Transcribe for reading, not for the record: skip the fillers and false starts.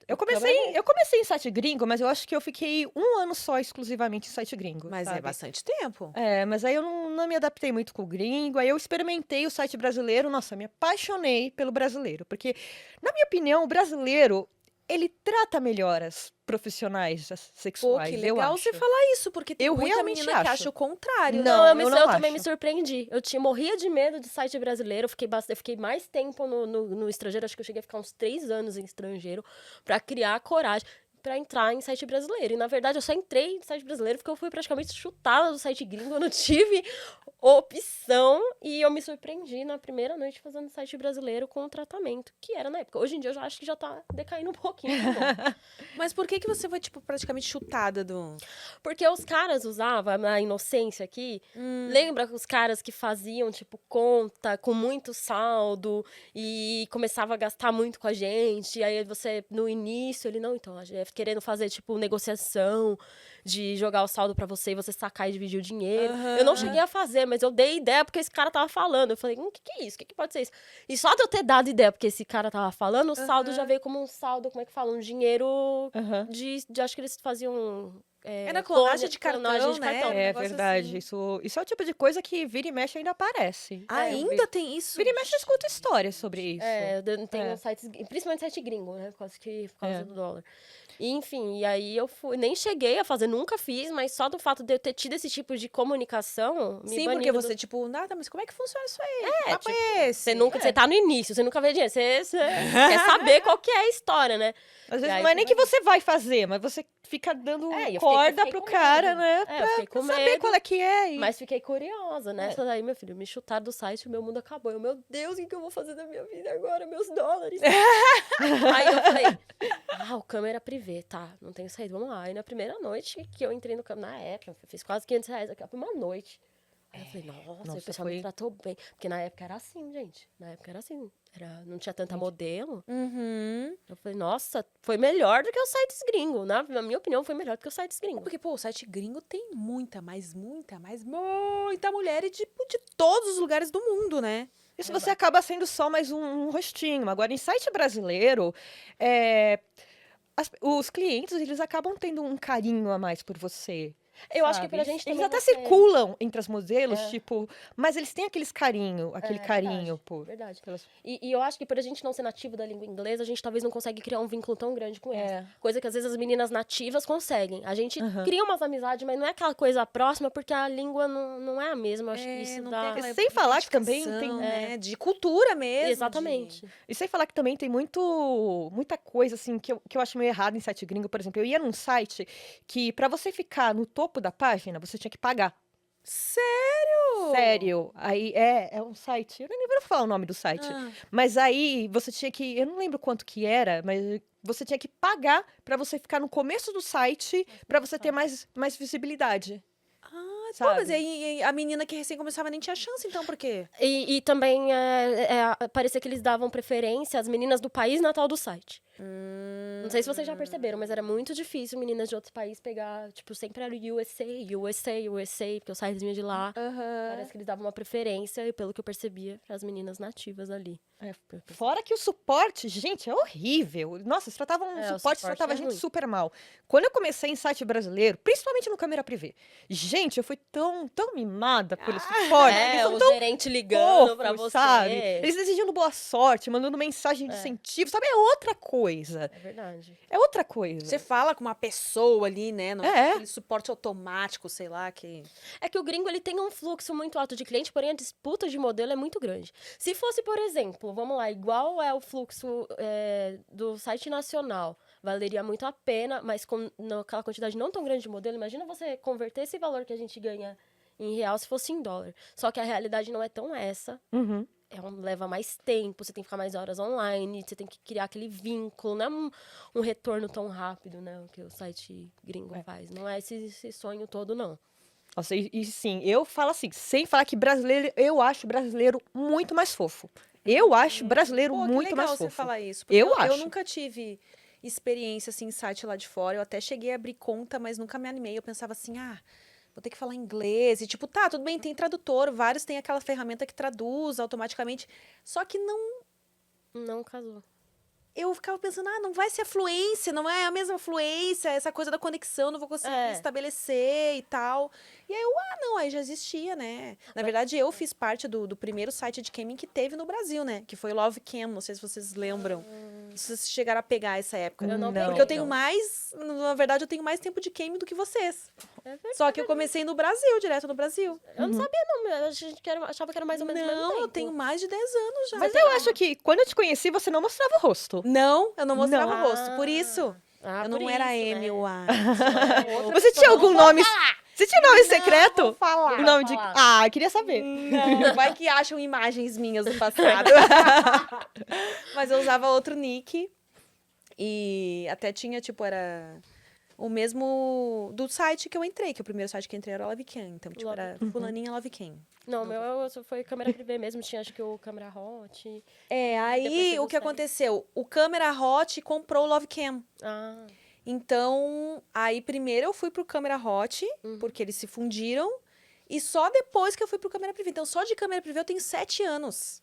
Eu comecei em site gringo, mas eu acho que eu fiquei 1 ano só exclusivamente em site gringo, Mas é sabe? bastante tempo. Mas aí eu não me adaptei muito com o gringo, aí eu experimentei o site brasileiro, nossa, me apaixonei pelo brasileiro, porque, na minha opinião, o brasileiro, ele trata melhor as profissionais Pô, que sexuais, eu legal você acho. falar isso, porque tem Eu muita realmente menina que acho. acha o contrário, Não, né? eu não eu também me acho. surpreendi. Morria de medo de site brasileiro. Eu fiquei mais tempo no estrangeiro. Acho que eu cheguei a ficar uns 3 anos em estrangeiro pra criar a coragem pra entrar em site brasileiro. E, na verdade, eu só entrei em site brasileiro porque eu fui praticamente chutada do site gringo. Eu não tive opção. E eu me surpreendi na primeira noite fazendo site brasileiro com o tratamento que era na época. Hoje em dia, eu já acho que já tá decaindo um pouquinho. Mas por que você foi, tipo, praticamente chutada do... Porque os caras usavam, na inocência aqui, lembra os caras que faziam, tipo, conta com muito saldo e começava a gastar muito com a gente, e aí você, no início, ele, não, então, a gente querendo fazer, tipo, negociação de jogar o saldo pra você e você sacar e dividir o dinheiro. Eu não cheguei a fazer, mas eu dei ideia porque esse cara tava falando. Eu falei, o que é isso? O que pode ser isso? E só de eu ter dado ideia porque esse cara tava falando, o saldo já veio como um saldo, como é que fala? Um dinheiro de acho que eles faziam... Era clonagem de cartão, clonagem né? Um É negócio verdade, assim. isso é o tipo de coisa que vira e mexe ainda aparece. Ainda tem isso? Vira e mexe eu escuto histórias sobre isso. Tem uns sites, principalmente site gringo, né? Por causa do dólar. E, enfim, e aí eu nem cheguei a fazer, nunca fiz, mas só do fato de eu ter tido esse tipo de comunicação, me Sim, porque baniram você, tipo, nada, mas como é que funciona isso aí? Que papo tipo, é esse? você tá no início, você nunca vê dinheiro, você quer saber qual que é a história, né? Às E vezes aí não é você nem que você vai fazer, mas você fica dando eu fiquei corda com pro medo. cara, né? Eu fiquei com Pra saber medo. qual é que é. Mas fiquei curiosa, né? Daí, meu filho, me chutaram do site, o meu mundo acabou. Eu, meu Deus, o que eu vou fazer da minha vida agora? Meus dólares. Aí eu falei, o câmera privê, tá, não tenho saído, vamos lá. Aí na primeira noite que eu entrei no câmera, na época, eu fiz quase R$ 500 aqui, uma noite. Aí eu falei, nossa, o pessoal me tratou bem. Porque na época era assim, gente. Na época era assim. Não tinha tanta modelo. Eu falei, nossa, foi melhor do que os sites gringos. Na minha opinião, foi melhor do que os sites gringos. Porque, pô, o site gringo tem muita mulher e, tipo, de todos os lugares do mundo, né? Isso você acaba sendo só mais um rostinho. Agora, em site brasileiro, os clientes, eles acabam tendo um carinho a mais por você. Eu acho que sabe? pra gente Eles também até você... circulam entre as modelos, tipo, mas eles têm aquele carinho Verdade, por... verdade. E eu acho que por a gente não ser nativo da língua inglesa, a gente talvez não consegue criar um vínculo tão grande com eles. Coisa que às vezes as meninas nativas conseguem. A gente cria umas amizades, mas não é aquela coisa próxima, porque a língua não é a mesma. Eu acho que isso não dá... tem aquela Sem falar que também tem... né? De cultura mesmo. Exatamente. E sem falar que também tem muita coisa, assim, que eu acho meio errado em site gringo. Por exemplo, eu ia num site que, pra você ficar no topo da página, você tinha que pagar. Sério? Sério. Aí é um site. Eu nem lembro falar o nome do site. Mas aí você tinha que. Eu não lembro quanto que era, mas você tinha que pagar pra você ficar no começo do site pra você ter mais visibilidade. Pô, mas aí a menina que recém começava nem tinha chance, então, por quê? E também parecia que eles davam preferência às meninas do país natal do site. Não sei se vocês já perceberam, mas era muito difícil meninas de outros países pegar, tipo, sempre era USA, porque o site vinha de lá. Parece que eles davam uma preferência, e pelo que eu percebia, para as meninas nativas ali. Fora que o suporte, gente, é horrível. Nossa, o suporte tratava a gente ruim. super mal. Quando eu comecei em site brasileiro, principalmente no câmera privê, gente, eu fui tão mimada pelo suporte. Eles são o tão gerente ligando pra fofos, você. sabe? Eles desejando boa sorte, mandando mensagem de incentivo, sabe? É outra coisa. É verdade. É outra coisa. Você fala com uma pessoa ali, né? Não É. aquele suporte automático, sei lá, que... É que o gringo, ele tem um fluxo muito alto de cliente, porém a disputa de modelo é muito grande. Se fosse, por exemplo, vamos lá, igual é o fluxo do site nacional, valeria muito a pena, mas com aquela quantidade não tão grande de modelo, imagina você converter esse valor que a gente ganha em real se fosse em dólar. Só que a realidade não é tão essa. Leva mais tempo, você tem que ficar mais horas online, você tem que criar aquele vínculo, não é um retorno tão rápido, né, o que o site gringo faz. Não é esse sonho todo, não. Nossa, e sim, eu falo assim, sem falar que brasileiro, eu acho brasileiro muito mais fofo. Eu acho brasileiro Pô, muito que mais legal fofo. você falar isso. Porque Eu eu acho. nunca tive experiência, assim, em site lá de fora. Eu até cheguei a abrir conta, mas nunca me animei. Eu pensava assim, vou ter que falar inglês. E tipo, tá, tudo bem, tem tradutor. Vários têm aquela ferramenta que traduz automaticamente. Só que não... Não casou. eu ficava pensando, não vai ser a fluência, não é a mesma fluência, essa coisa da conexão, não vou conseguir estabelecer e tal. E aí não, aí já existia, né? Na verdade, eu fiz parte do primeiro site de camming que teve no Brasil, né? Que foi o Love Cam, não sei se vocês lembram. Se vocês chegaram a pegar essa época. Eu não Porque eu tenho na verdade, eu tenho mais tempo de camming do que vocês. Só que eu comecei no Brasil, direto no Brasil. Eu não sabia, não. Achava que era mais ou menos o mesmo Não, eu tempo. tenho mais de 10 anos já. Mas eu acho que quando eu te conheci, você não mostrava o rosto. Não, eu não mostrava Não. o rosto. Por isso, eu não por era isso, Amy né? White. Outra Você tinha pessoa. algum nome? Você tinha nome secreto? Vou falar. O nome de. falar. Ah, eu queria saber. Não, vai que acham imagens minhas do passado. Mas eu usava outro nick. E até tinha, tipo, era o mesmo do site que eu entrei, que o primeiro site que eu entrei era o LoveCam. Então, tipo, era fulaninha LoveCam. Não, meu foi câmera privê mesmo. Tinha, acho que o câmera hot. Aí teve o os que aconteceu? O Câmera Hot comprou o LoveCam. Ah, Então, aí primeiro eu fui pro Câmera Hot, porque eles se fundiram. E só depois que eu fui pro Câmera Privê. Então, só de Câmera Privê eu tenho 7 anos.